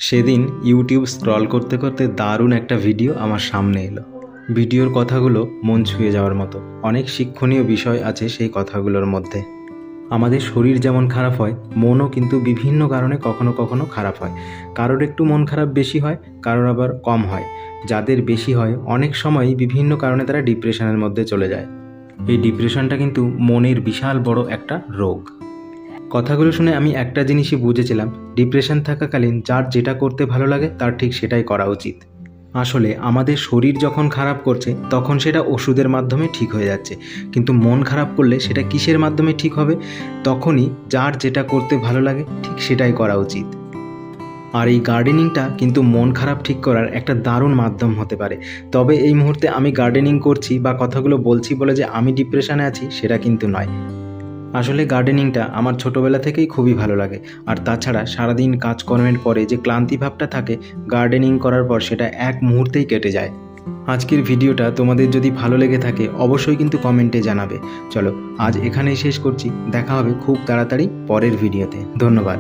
সেদিন YouTube scroll করতে করতে দারুণ একটা ভিডিও আমার সামনে এলো। ভিডিওর কথাগুলো মন ছুঁয়ে যাওয়ার মতো। অনেক শিক্ষণীয় বিষয় আছে সেই কথাগুলোর মধ্যে। আমাদের শরীর যেমন খারাপ হয়, মনও কিন্তু বিভিন্ন কারণে কখনো কখনো খারাপ হয়। কারোর একটু মন খারাপ বেশি হয়, কারোর আবার কম হয়। যাদের বেশি হয় অনেক সময়ই বিভিন্ন কারণে তারা ডিপ্রেশনের মধ্যে চলে যায়। এই ডিপ্রেশনটা কিন্তু মনের বিশাল বড় একটা রোগ। কথাগুলো শুনে আমি একটা জিনিসই বুঝেছিলাম, ডিপ্রেশন থাকাকালীন যার যেটা করতে ভালো লাগে তার ঠিক সেটাই করা উচিত। আসলে আমাদের শরীর যখন খারাপ করছে তখন সেটা ওষুধের মাধ্যমে ঠিক হয়ে যাচ্ছে, কিন্তু মন খারাপ করলে সেটা কিসের মাধ্যমে ঠিক হবে? তখনই যার যেটা করতে ভালো লাগে ঠিক সেটাই করা উচিত। আর এই গার্ডেনিংটা কিন্তু মন খারাপ ঠিক করার একটা দারুণ মাধ্যম হতে পারে। তবে এই মুহূর্তে আমি গার্ডেনিং করছি বা কথাগুলো বলছি বলে যে আমি ডিপ্রেশনে আছি সেটা কিন্তু নয়। আসলে গার্ডেনিংটা আমার ছোটোবেলা থেকেই খুবই ভালো লাগে। আর তাছাড়া সারাদিন কাজকর্মের পরে যে ক্লান্তি ভাবটা থাকে, গার্ডেনিং করার পর সেটা এক মুহূর্তেই কেটে যায়। আজকের ভিডিওটা তোমাদের যদি ভালো লেগে থাকে অবশ্যই কিন্তু কমেন্টে জানাবে। চলো আজ এখানেই শেষ করছি, দেখা হবে খুব তাড়াতাড়ি পরের ভিডিওতে। ধন্যবাদ।